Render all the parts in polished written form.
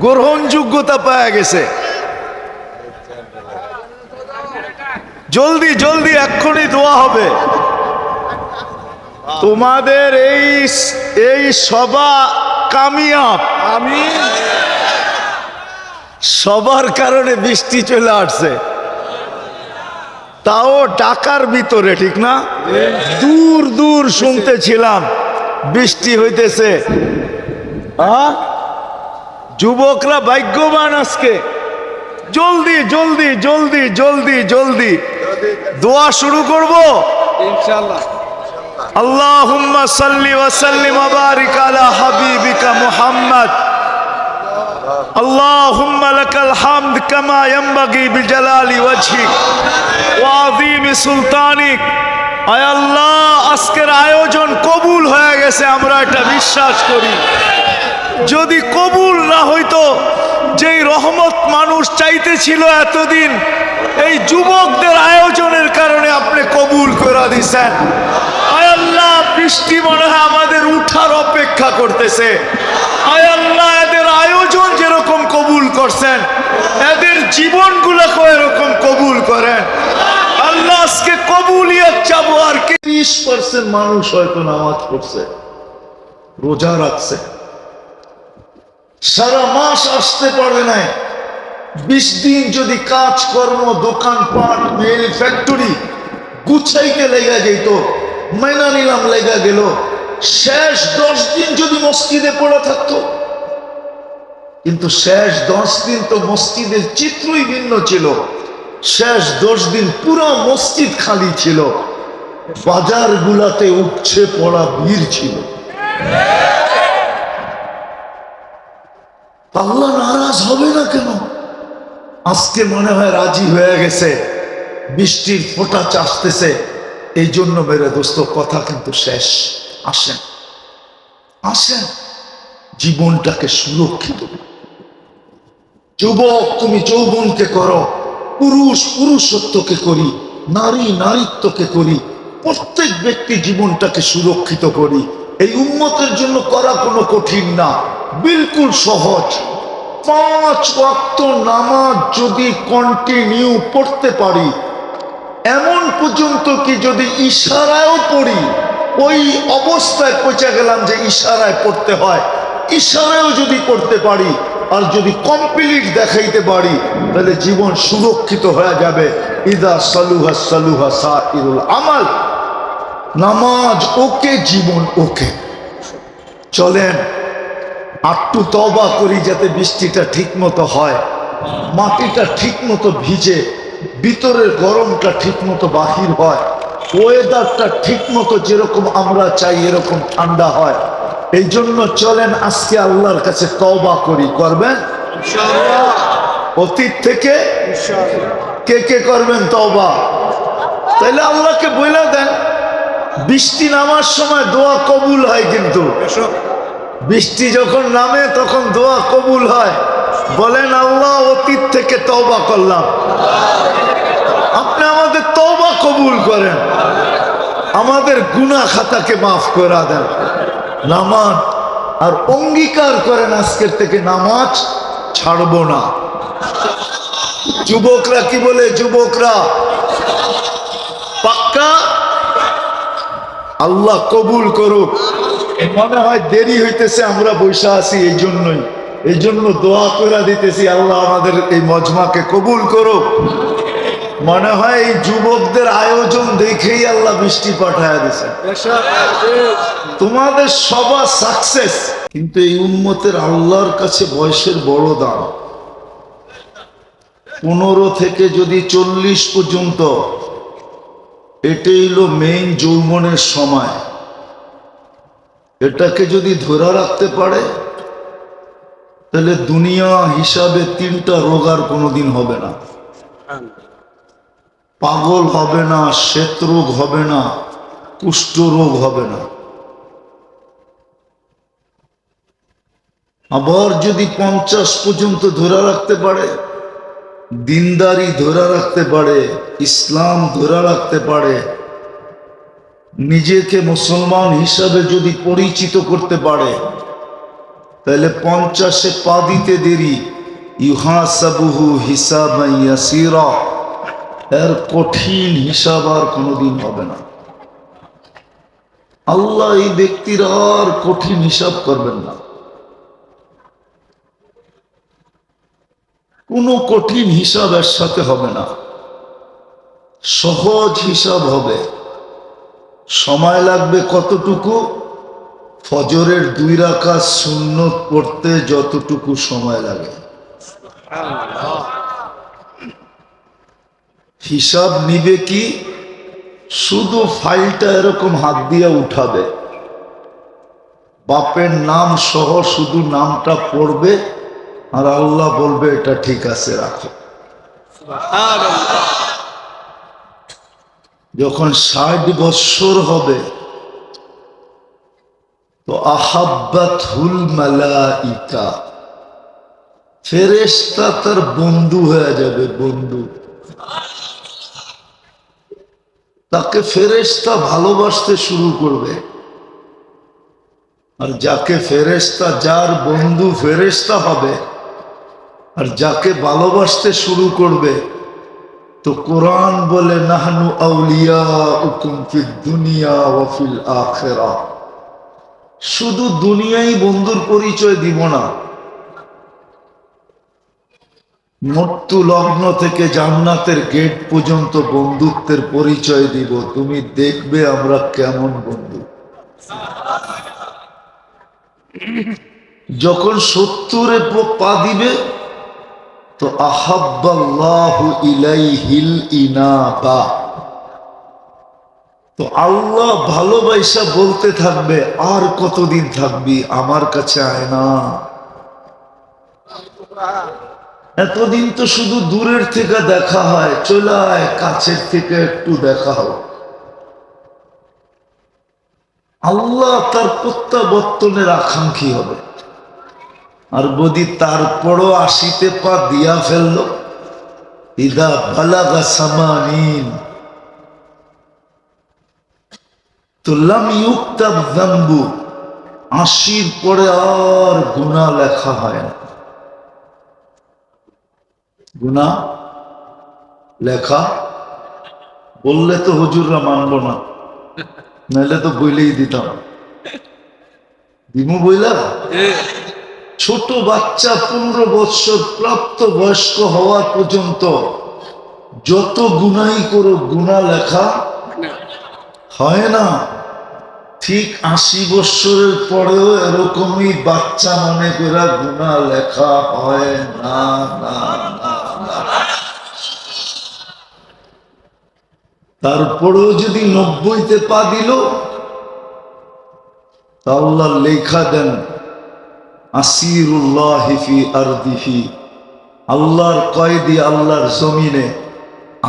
গ্রহণযোগ্যতা পাওয়া গেছে। জলদি জলদি এক্ষুনি দোয়া হবে। তোমাদের এই সভা কামিয়াব। আমিন। সবার কারণে বৃষ্টি চলে আসছে, তাও ঢাকার ভিতরে, ঠিক না? দূর দূর শুনতেছিলাম বৃষ্টি হইতেছে। যুবকরা ভাগ্যবান আজকে। জলদি জলদি জলদি জলদি জলদি দোয়া শুরু করব ইনশাআল্লাহ। আল্লাহুম্মা সাল্লি ওয়া সাল্লিম ওয়া বারিক আলা হাবিবিকা মুহাম্মদ। আল্লাহুম্মা লাকাল হামদ কামা ইয়ানবাগি বিজালালি ওয়াজহিক ওয়া আযীমি সুলতানিক। আয় আল্লাহ, আজকের আয়োজন কবুল হয়ে গেছে, আমরা এটা বিশ্বাস করি। যদি কবুল না হইতো, যেই রহমত মানুষ চাইতেছিল এতদিন, এই যুবকদের আয়োজনের কারণে আপনি কবুল করে দিয়েছেন। আয় আল্লাহ, বৃষ্টি মনে হয় আমাদের উঠার অপেক্ষা করতেছে। আয় আল্লাহ, এদের আয়োজন যেরকম কবুল করছেন, এদের জীবনগুলোকে এরকম কবুল করেন আল্লাহ। আজকে কবুলিয়ত চাবো। আর 30% মানুষ হয়তো নামাজ পড়ছে, রোজা রাখছে, সারা মাস আসতে পারে নাই। 20 দিন যদি কাজকর্ম, দোকানপাট, মিল, ফ্যাক্টরি গুছাইতে লেগে যেত, মাইনা নিলাম লেগে গেল, শেষ 10 দিন যদি মসজিদে পড়ে থাকতো। কিন্তু শেষ 10 দিন তো মসজিদের চিত্রই ভিন্ন ছিল। শেষ 10 দিন পুরো মসজিদ খালি ছিল, বাজার গুলাতে উপচে পড়া ভিড় ছিল। আল্লাহ নারাজ হবে না কেন? আজকে মনে হয় রাজি হয়ে গেছে, বৃষ্টির ফোঁটা চাষতেছে। এই জন্য মেরে দোস্ত, কথা কিন্তু শেষ। আসেন আসেন, জীবনটাকে সুরক্ষিত। যুবক, তুমি যৌবনকে করো, পুরুষ পুরুষত্বকে করি, নারী নারীত্বকে করি, প্রত্যেক ব্যক্তি জীবনটাকে সুরক্ষিত করি। এই উম্মতের জন্য করা কোনো কঠিন না, বিলকুল সহজ। 5 ওয়াক্ত নামাজ যদি কন্টিনিউ পড়তে পারি, এমন পর্যন্ত কি যদি ইশারায়ও পড়ি, ওই অবস্থায় পৌঁছে গেলাম যে ইশারায় পড়তে হয়, ইশারায়ও যদি পড়তে পারি, আর যদি কমপ্লিট দেখাইতে পারি, তাহলে জীবন সুরক্ষিত হয়ে যাবে। ইদা সালুহা সালুহা সাইরুল আমাল। নামাজ ওকে, জীবন ওকে। চলেন একটু তওবা করি, যাতে বৃষ্টিটা ঠিক মতো হয়, মাটিটা ঠিক মতো ভিজে, ভিতরের গরমটা ঠিক মতো বাহির হয়, ওয়েদারটা ঠিক মতো যেরকম আমরা চাই এরকম ঠান্ডা হয়। এই জন্য চলেন আজকে আল্লাহর কাছে তওবা করি। করবেন ইনশাআল্লাহ? অতীত থেকে কে কে করবেন তওবা? তাহলে আল্লাহকে বলে দেন, বৃষ্টি নামার সময় দোয়া কবুল হয়। কিন্তু বৃষ্টি যখন নামে তখন দোয়া কবুল হয়। বলেন, আল্লাহ অতীত থেকে তওবা করলাম, আপনি আমাদের তওবা কবুল করেন, আমাদের গুনাহ খাতাকে মাফ করে দেন। নামাজ আর অঙ্গীকার করেন আজকের থেকে নামাজ ছাড়বো না। যুবকরা কি বলে? যুবকরা পাক্কা? আল্লাহ কবুল করুক। মনে হয় দেরি হইতেছে, আমরা বৈশা আছি, এই জন্য দোয়া করে দিতেছি, আল্লাহ আমাদের এই মজমাকে কবুল করুক। মনে হয় এই যুবকদের আয়োজন দেখেই আল্লাহ বৃষ্টি পাঠায় দিছে। তোমাদের সবার সাকসেস। কিন্তু এই উম্মতের আল্লাহর কাছে বয়সের বড় দাম। 15 থেকে যদি 40 পর্যন্ত, এটাই হলো মেইন যৌবনের সময়। এটাকে যদি ধরে রাখতে পারে, তাহলে দুনিয়া হিসাবে 3টা রোগ আর কোনোদিন হবে না। পাগল হবে না, শ্বেত রোগ হবে না, কুষ্ঠ রোগ হবে না। আবার যদি 50 পর্যন্ত ধরে রাখতে পারে, দিনদারি ধরে রাখতে পারে, ইসলাম ধরে রাখতে পারে, নিজেকে মুসলমান হিসাবে যদি পরিচিত করতে পারে, তাহলে 50-এ পা দিতে দেরি। ইউহাসাবুহু হিসাবান ইয়াসীরা, এর কঠিন হিসাব আর কোনোদিন হবে না। আল্লাহ এই ব্যক্তির আর কঠিন হিসাব করবেন না, কোনো কঠিন হিসাব এর সাথে হবে না, সহজ হিসাব হবে। সময় লাগবে কতটুকু? ফজরের 2 রাকাত সুন্নত পড়তে যতটুকু সময় লাগে। হিসাব নিবে কি? শুধু ফাইলটা এরকম হাত দিয়ে উঠাবে, বাপের নাম সহ শুধু নামটা পড়বে, আর আল্লাহ বলবে এটা ঠিক আছে, রাখো। যখন 60 বৎসর হবে তো আহাব্বাতহুল মালাইকা, ফেরেশতা তার বন্ধু হয়ে যাবে, বন্ধু। তাকে ফেরেশতা ভালোবাসতে শুরু করবে। আর যাকে ফেরেশতা, যার বন্ধু ফেরেশতা হবে, আর যাকে ভালোবাসতে শুরু করবে, তো কোরআন বলে নাহনু আউলিয়াউকুম ফিদ দুনিয়া ওয়া ফিল আখিরাহ, শুধু দুনিয়ায় বন্ধুর পরিচয় দিব না, মৃত্যু লগ্ন থেকে জান্নাতের গেট পর্যন্ত বন্ধুত্বের পরিচয় দিব। তুমি দেখবে আমরা কেমন বন্ধু। যখন 70-এ পা দিবে তো আহাব্বাল্লাহু ইলাইহিল ইনাবা, তো আল্লাহ ভালোবাসা বলতে থাকবে, আর কতদিন থাকবি আমার কাছে, আয় না। এতদিন তো শুধু দূরের থেকে দেখা হয়, চলে আয়, কাছের থেকে একটু দেখা হোক। আল্লাহ তার প্রত্যাবর্তনের আকাঙ্ক্ষী হবে। আর যদি তারপরও 80-তে পা দিয়া ফেললো, ইদা বালাগা সামানিন তো লাম ইউক্তাব যামবু, 80-র পরে আর গুনাহ লেখা হয় না। গুনাহ লেখা বললে তো হুজুররা মানব না, নাহলে তো বইলেই দিতাম। দিমু বইলা? ছোট বাচ্চা 15 বৎসর প্রাপ্ত বয়স্ক হওয়া পর্যন্ত যত গুনাহই করো, গুনাহ লেখা হয় না। ঠিক 80 বৎসরের পরেও এরকমই বাচ্চা মনে করে গুনাহ লেখা হয় না, না, না, না। তারপরেও যদি 90-তে পা দিল, তা আল্লাহ লেখা দেন আসিরুল্লাহি ফি আরদিহি, আল্লাহর কয়েদি, আল্লাহর জমিনে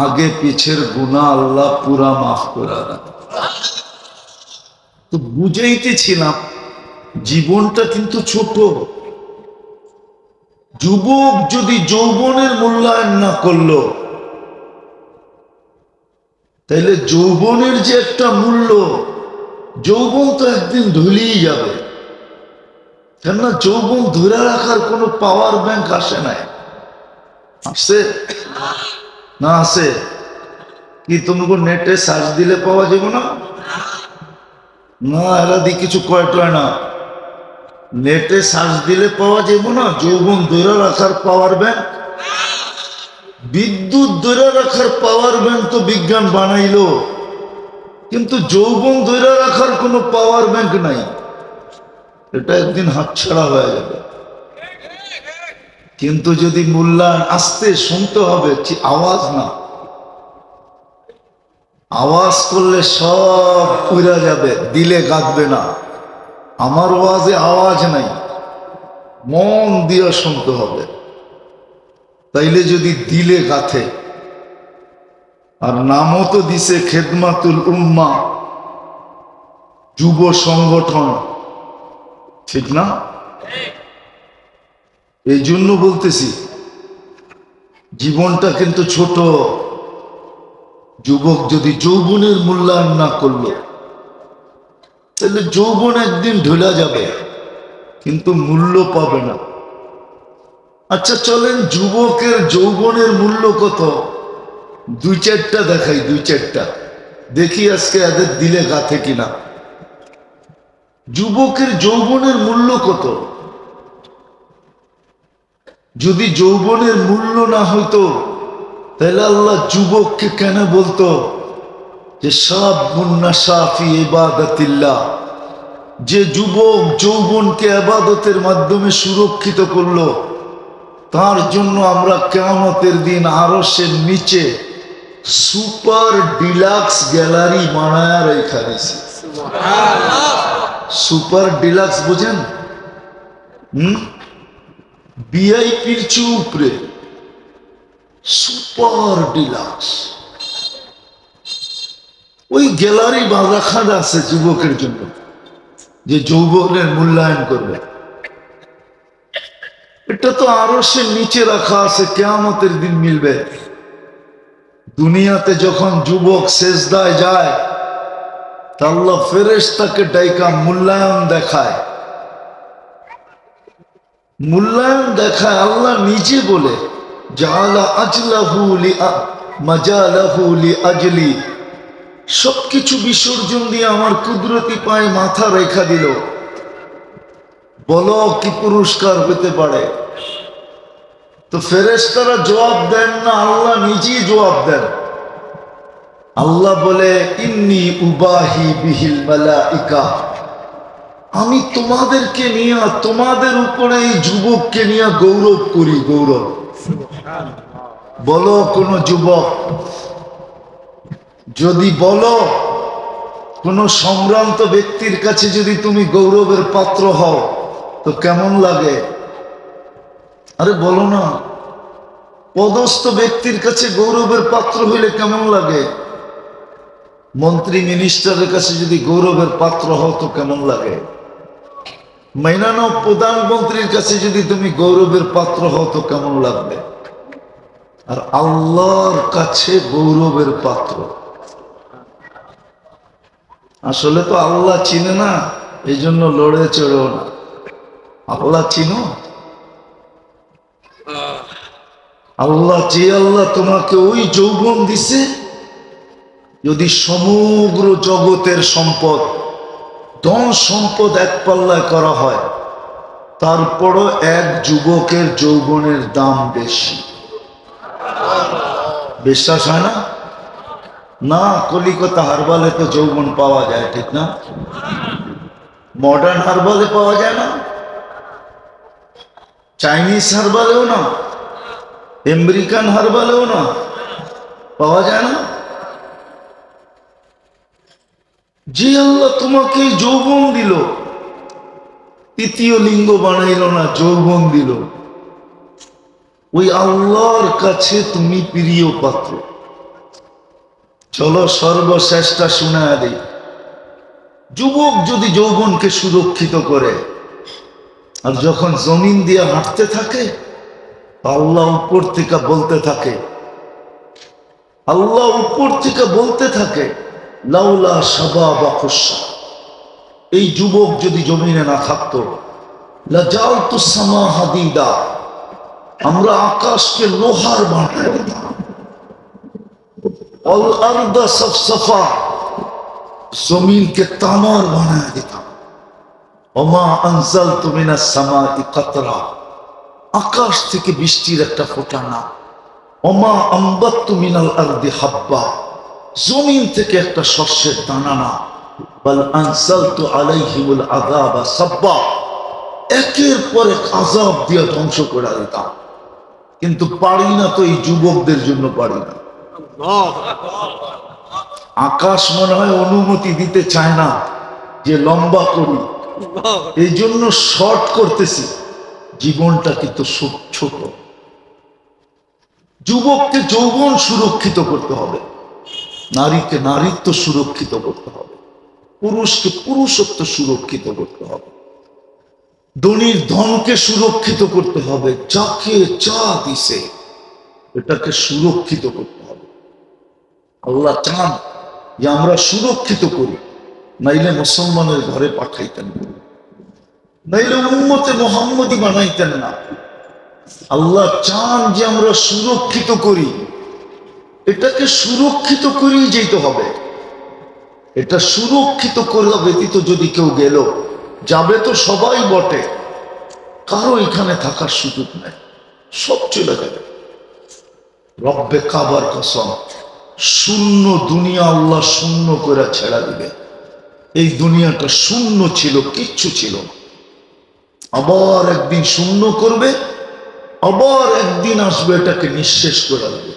আগে পিছের গুনাহ আল্লাহ পুরা মাফ করে দেন। তো বুঝাইতেছিলাম জীবনটা কিন্তু ছোট। যুবক যদি যৌবনের মূল্যায়ন না করলো, তাইলে যৌবনের যে একটা মূল্য, যৌবন তো একদিন ধুলিয়ে যাবে। কেননা যৌবন ধরে রাখার কোনো পাওয়ার ব্যাংক আসে নাই। আসে না? আসে কি? তোমাকে নেটে সার্চ দিলে পাওয়া যাবে না? না, এরা দিয়ে কিছু কয়টয় না। নেটে সার্চ দিলে পাওয়া যাবে না যৌবন ধরে রাখার পাওয়ার ব্যাংক। বিদ্যুৎ ধরে রাখার পাওয়ার ব্যাংক তো বিজ্ঞান বানাইলো, কিন্তু যৌবন ধরে রাখার কোনো পাওয়ার ব্যাংক নাই। এটা একদিন হাতছাড়া হয়ে যাবে। কিন্তু যদি মূল্যায়ন আস্তে শুনতে হবে, আওয়াজ না, আওয়াজ করলে সব উড়া যাবে, দিলে গাঁথবে না। আমার ওয়াজে আওয়াজ নাই, মন দিয়ে শুনতে হবে। তাইলে যদি দিলে গাথে। আর নামও তো দিছে খেদমাতুল উম্মাহ, যুব সংগঠন, ঠিক না? এই জন্য বলতেছি জীবনটা কিন্তু ছোট। যুবক যদি যৌবনের মূল্যায়ন না করলো, তাহলে যৌবন একদিন ঢলে যাবে, কিন্তু মূল্য পাবে না। আচ্ছা চলেন, যুবকের যৌবনের মূল্য কত? দুই চারটা দেখাই, দুই চারটা দেখি আজকে এদের দিলে গাথে কিনা। যুবকের যৌবনের মূল্য কত? যদি যৌবনের মূল্য না হইতো তাহলে আল্লাহ যুবককে কেন বলতো যে শাবুন নাশা ফি ইবাদাতিল্লাহ? যে যুবক যৌবনকে ইবাদতের মাধ্যমে সুরক্ষিত করলো, তার জন্য আমরা কিয়ামতের দিন আরশের নিচে সুপার ডিলাক্স গ্যালারি বানায়া রেখা দিছি। সুপার ডিলাক্স বুঝেন? ভিআইপির চেয়ে উপরে সুপার ডিলাক্স ওই গ্যালারি রাখা আছে যুবকের জন্য, যে যৌবনের মূল্যায়ন করবে। এটা তো আরশের নিচে রাখা আছে, কিয়ামতের দিন মিলবে। দুনিয়াতে যখন যুবক সেজদায় যায়, তা আল্লাহ ফেরেশতাকে ডাইকা মূল্যায়ন দেখায়। মূল্যায়ন দেখায় আল্লাহ নিজে বলে, জাআলা আজলাহু মাজালাহু লিআজলি, সবকিছু বিসর্জন দিয়ে আমার কুদরতি পায়ে মাথা রেখা দিল। বলো কি পুরস্কার হতে পারে? তো ফেরেশতারা জবাব দেন না, আল্লাহ নিজেই জবাব দেন। আল্লাহ বলে, ইন্নী উবাহি বিহিল মালাইকা, আমি তোমাদেরকে নিয়ে, তোমাদের উপরে এই যুবককে নিয়ে গৌরব করি। গৌরব বলো কোন যুবক, যদি বলো কোন সম্ভ্রান্ত ব্যক্তির কাছে যদি তুমি গৌরবের পাত্র হও তো কেমন লাগে? আরে বলো না, পদস্থ ব্যক্তির কাছে গৌরবের পাত্র হইলে কেমন লাগে? মন্ত্রী মিনিস্টারের কাছে যদি গৌরবের পাত্র হও তো কেমন লাগে? মাইনানো প্রধানমন্ত্রীর কাছে যদি তুমি গৌরবের পাত্র হও তো কেমন লাগবে? আর আল্লাহর কাছে গৌরবের পাত্র। আসলে তো আল্লাহ চিনে না, এই জন্য লড়ে চড়েও না। আল্লাহ চিনো? আল্লাহ, যে আল্লাহ তোমাকে ওই যৌবন দিছে, যদি সমগ্র জগতের সম্পদ, ধন সম্পদ এক পাল্লায় করা হয়, তারপরও এক যুবকের যৌবনের দাম বেশি। বিশ্বাস হয় না? না, কলিকাতা হারবালে তো যৌবন পাওয়া যায়, ঠিক না? মডার্ন হারবালে পাওয়া যায় না, চাইনিজ হারবালেও না, আমেরিকান হারবালেও না, পাওয়া যায় না। যে আল্লাহ তোমাকে যৌবন দিল, তৃতীয় লিঙ্গ বানাইল না, যৌবন দিল, ওই আল্লাহর কাছে তুমি প্রিয় পাত্র। চলো সর্বশ্রেষ্ঠটা শোনায়া দিই। যুবক যদি যৌবনকে সুরক্ষিত করে, আর যখন জমিন দিয়ে হাঁটতে থাকে, আল্লাহ উপর থেকে বলতে থাকে, আল্লাহ উপর থেকে বলতে থাকে, লাউলা শাবাবা খুশা, এই যুবক যদি জমিনে না থাকতো, লাজালতু সামা হাদিদা, আমরা আকাশকে লোহার বানায় দিতাম, অল আরদা সাফসাফা, জমিনকে তামার বানায় দিতাম, ওমা আনজালতু মিনাস সামাই কাতরা, আকাশ থেকে বৃষ্টির একটা ফোঁটা না, ওমা আম্বাত্তু মিনাল আরদি হাব্বা, জমিন থেকে একটা শস্যের দানা না, বাল আনসালতু আলাইহিমুল আযাবা সাব্বা, একের পর এক আযাব দিয়ে ধ্বংস করে দিতাম। কিন্তু পারি না তো, এই যুবকদের জন্য পারি না। আকাশ মনে হয় অনুমতি দিতে চায় না যে লম্বা করি, এই জন্য শর্ট করতেছি। জীবনটা কিন্তু ছোট। যুবককে যৌবন সুরক্ষিত করতে হবে, নারীকে নারীত্ব সুরক্ষিত করতে হবে, পুরুষকে পুরুষত্ব সুরক্ষিত করতে হবে, ধনীর ধনকে সুরক্ষিত করতে হবে, যাকে যা দিছে এটাকে সুরক্ষিত করতে হবে। আল্লাহ চান যে আমরা সুরক্ষিত করি, নাইলে মুসলমানের ঘরে পাঠাইতেন। নাইলে উম্মতে মুহাম্মদী বানাইতেন না। আল্লাহ চান যে আমরা সুরক্ষিত করি, এটাকে সুরক্ষিত করেই যেতে হবে। এটা সুরক্ষিত করা ব্যতীত যদি কেউ গেল, যাবে তো সবাই বটে, কারো এখানে থাকার সুযোগ নেই, সব চলে যাবে। রব্বে কাবার কসম, শূন্য দুনিয়া আল্লাহ শূন্য করে ছেড়া দিবে। এই দুনিয়াটা শূন্য ছিল, কিচ্ছু ছিল না। আবার একদিন শূন্য করবে, আবার একদিন আসবে, এটাকে নিঃশেষ করে দেবে।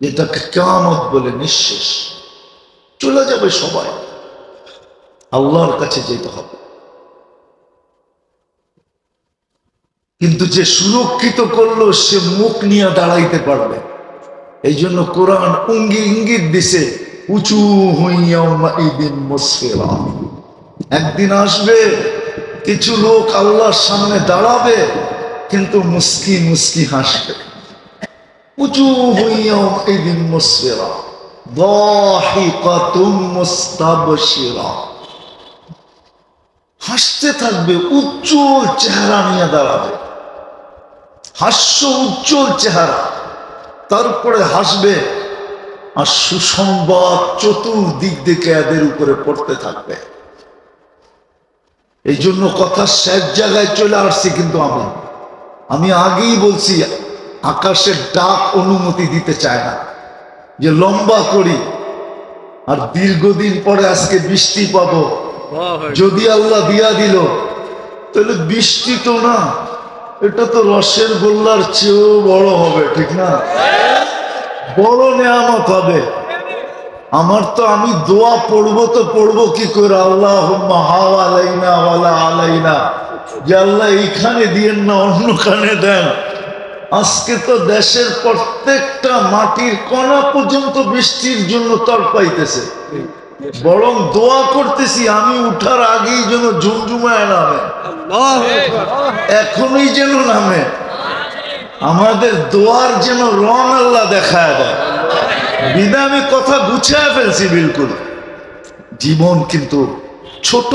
এটাকে কিয়ামত বলে, নিঃশেষ। চলে যাবে সবাই, আল্লাহর কাছে যেতে হবে। কিন্তু যে সুরক্ষিত করলো, সে মুখ নিয়ে দাঁড়াইতে পারবে। এই জন্য কোরআন ইঙ্গিত দিছে, উঁচু হইয়াউমাইদিন মুসফিরা। একদিন আসবে, কিছু লোক আল্লাহর সামনে দাঁড়াবে, কিন্তু মুস্কি মুস্কি হাসবে। উঁচু হইয়াউমাইদিন মুসফিরা দাহিকাতুম মুস্তাবশিরা। হাসতে থাকবে, উজ্জ্বল চেহারা নিয়ে দাঁড়াবে, হাস্য উজ্জ্বল চেহারা, তারপরে হাসবে, আর সুসংবাদ চতুর্দিক থেকে এদের উপরে পড়তে থাকবে। এই জন্য কথা শেষ জায়গায় চলে আসছি, কিন্তু আমি আগেই বলছি, আকাশের ডাক অনুমতি দিতে চায় না যে লম্বা করি, আর দীর্ঘদিন পরে আজকে বৃষ্টি পাবো। যদি আল্লাহ দিয়া দিল, তাহলে বৃষ্টি তো না, এটা তো রসের গোল্লার চেয়েও বড় হবে, ঠিক না? বড় নেয়ামত হবে। আমার তো, আমি দোয়া পড়বো তো পড়বো কি করে, আল্লাহুম্মা হাওয়ালাইনা ওয়ালা আলাইনা, যে আল্লাহ এইখানে দিয়েন না, অন্যখানে দেন। আজকে তো দেশের প্রত্যেকটা মাটির কণা পর্যন্ত বৃষ্টির জন্য তড়পাইতেছে। বরং দোয়া করতেছি, আমি উঠার আগেই যেন ঝুমঝুমায় নামে, এখনই যেন নামে। আমাদের দোয়ার যেন রং আল্লাহ দেখায় দেয়। বিনা আমি কথা গুছিয়ে ফেলছি বিলকুল। জীবন কিন্তু ছোট,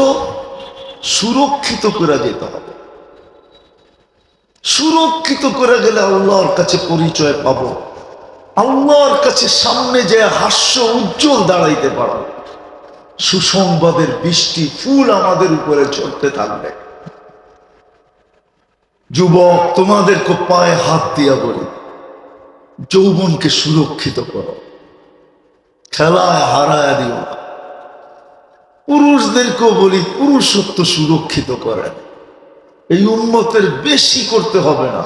সুরক্ষিত করে যেতে হবে। সুরক্ষিত করে গেলে আল্লাহর কাছে পরিচয় পাবো, আল্লাহর কাছে সামনে যে হাস্য উজ্জ্বল দাঁড়াইতে পারবো। সুসংবাদের বৃষ্টি ফুল আমাদের উপরে ঝরতে থাকবে। যুবক, তোমাদেরকে পায়ে হাত দিয়া বলি, যৌবনকে সুরক্ষিত করো, খেলায় হারায় দিও না। পুরুষদেরকেও বলি, পুরুষত্ব সুরক্ষিত করেন। এই উম্মতের বেশি করতে হবে না।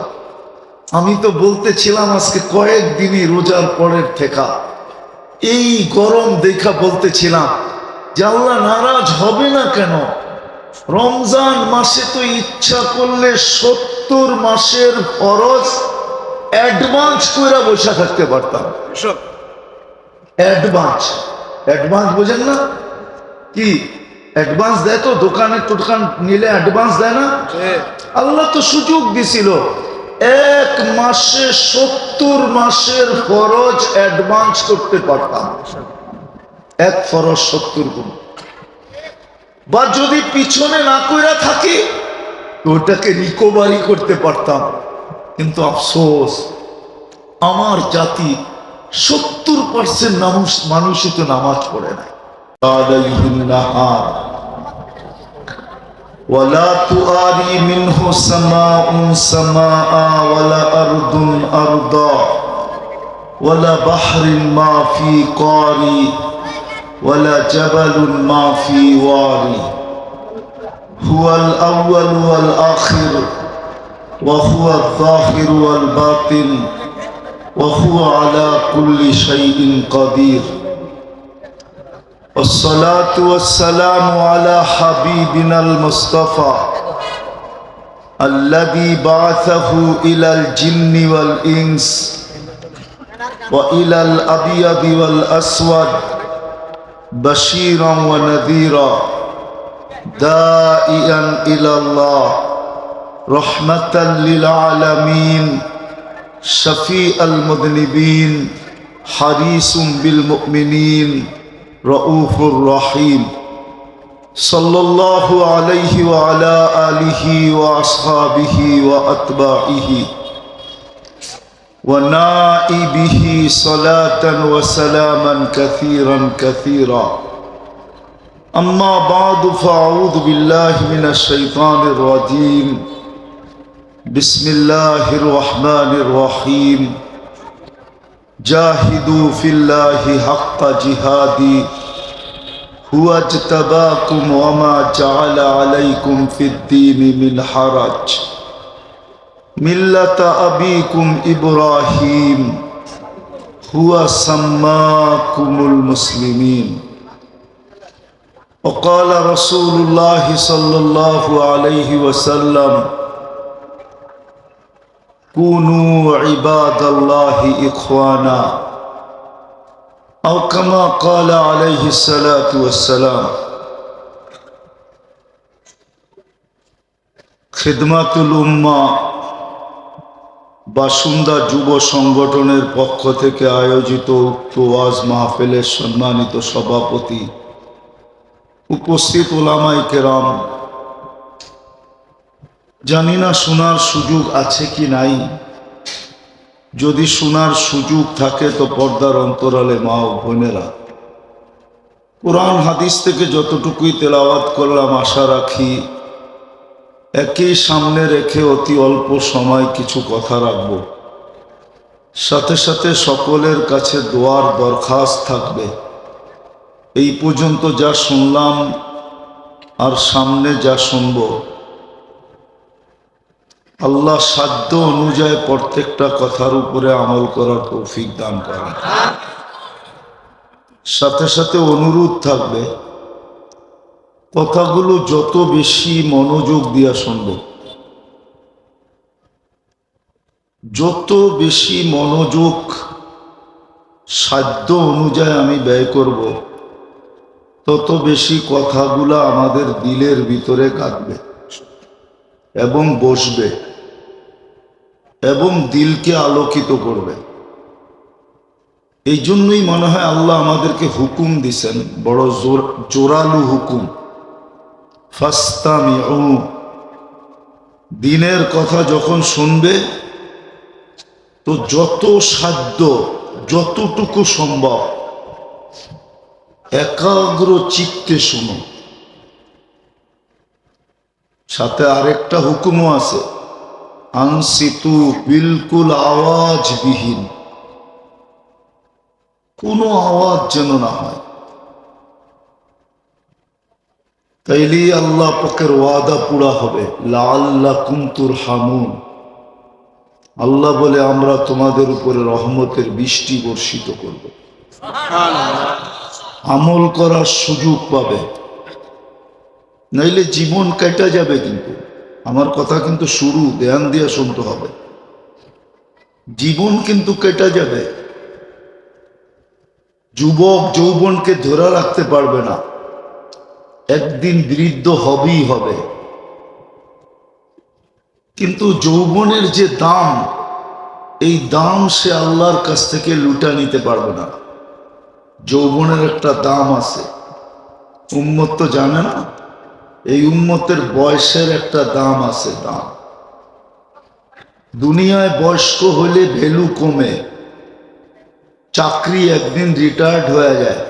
আমি তো বলতেছিলাম আজকে কয়েকদিনই রোজার পরের থেকে, এই গরম দেখা বলতেছিলাম যে আল্লাহ নারাজ হবে না কেন? রমজান মাসে তো ইচ্ছা করলে 70 মাসের ফরজ অ্যাডভান্স করে বসে থাকতে পারতাম। অ্যাডভান্স বোঝেন না কি? অ্যাডভান্স দেয় তো, দোকানে টোকান নিলে অ্যাডভান্স দেয় না? আল্লাহ তো সুযোগ দিছিল, এক মাসে 70 মাসের ফরজ অ্যাডভান্স করতে পারতাম। এক ফরজ 70 গুণ। বা যদি পিছনে না কইরা থাকি, ওটাকে রিকভারি করতে পারতাম। কিন্তু আফসোস, আমার জাতি 70% মানুষই তো নামাজ পড়ে না। ولا تؤاري منه سماء سماء ولا أرض أرضا ولا بحر ما في قاري ولا جبل ما في واري هو الأول والآخر وهو الظاهر والباطن وهو على كل شيء قدير والصلاة والسلام على حبيبنا المصطفى الذي بعثه إلى الجن والإنس وإلى الأبيض والأسود بشيرا ونذيرا داعيا إلى الله رحمة للعالمين شفيع المذنبين حريص بالمؤمنين رؤوف رحيم सल्लल्लाहु अलैहि व अला आलिहि व अस्हाबिहि व अतबाइहि व नाइबिहि सलातन व सलामन कसीरन कसीरा अम्मा बाद फ़अऊज़ु बिल्लाहि मिनश शैतानिर रजीम बिस्मिल्लाहिर रहमानिर रहीम जाहिदू फिल्लाहि हक़्क़ जिहादी हुवा अज्तबाकुम वमा जअल अलैकुम फिद्दीन मिन हरज मिल्लत अबीकुम इब्राहीम हुवा सम्माकुमुल मुस्लिमीन वक़ाल रसूलुल्लाह सल्लल्लाहु अलैहि वसल्लम कूनू इबादल्लाहि इख्वाना औ कमा क़ाल अलैहिस्सलातु वस्सलाम। খিদমাতুল উম্মা বাসুন্দা যুব সংগঠনের পক্ষ থেকে আয়োজিত উক্ত ওয়াজ মাহফিলের সম্মানিত সভাপতি, উপস্থিত উলামায়ে কেরাম, জানি না শোনার সুযোগ আছে কি নাই। যদি শোনার সুযোগ থাকে তো পর্দার অন্তরালে মা ও বোনেরা, কোরআন হাদিস থেকে যতটুকুই তেলাওয়াত করলাম আশা রাখি একই সামনে রেখে অতি অল্প সময় কিছু কথা রাখব। সাথে সাথে সকলের কাছে দোয়ার দরখাস্ত থাকবে। এই পর্যন্ত যা শুনলাম আর সামনে যা শুনব, আল্লাহ সাধ্য অনুযায়ী প্রত্যেকটা কথার উপরে আমল করার তৌফিক দান করেন। সাথে সাথে অনুরোধ থাকবে কথাগুলো যত বেশি মনোযোগ দিয়া শুনব, যত বেশি মনোযোগ সাধ্য অনুযায়ী আমি ব্যয় করব, তত বেশি কথাগুলো আমাদের দিলের ভিতরে কাটবে এবং বসবে এবং দিলকে আলোকিত করবে। এই জন্যই মনে হয় আল্লাহ আমাদেরকে হুকুম দিছেন, বড় জোরালু হুকুম, ফাস্তামিউ। দিনের কথা যখন শুনবে তো যত সাধ্য, যতটুকু সম্ভব একাগ্র চিত্তে শুনো। সাথে আরেকটা হুকুমও আছে, আনসিতু, বিলকুল আওয়াজবিহীন, কোনো আওয়াজ যেন না হয়। তাইলেই আল্লাহ পাকের ওয়াদা পুরা হবে, লাআল্লাকুম তুরহামুন। আল্লাহ বলে আমরা তোমাদের উপরে রহমতের বৃষ্টি বর্ষিত করব, আমল করার সুযোগ পাবে, নইলে জীবন কেটে যাবে। কিন্তু আমার কথা কিন্তু শুরু ধ্যান দিয়ে শুনতে হবে, জীবন কিন্তু কেটে যাবে। যুবক যৌবনকে ধরে রাখতে পারবে না, একদিন বৃদ্ধ হবেই হবে। কিন্তু যৌবনের যে দাম, এই দাম সে আল্লাহর কাছ থেকে লুটা নিতে পারবে না। যৌবনের একটা দাম আছে, উম্মত তো জানে না। এই উম্মতের বয়সের একটা দাম আছে, দাম। দুনিয়ায় বয়স্ক হলে ভ্যালু কমে, চাকরি একদিন রিটায়ার্ড হয়ে যায়,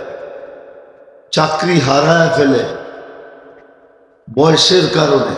চাকরি হারায় ফেলে বয়সের কারণে।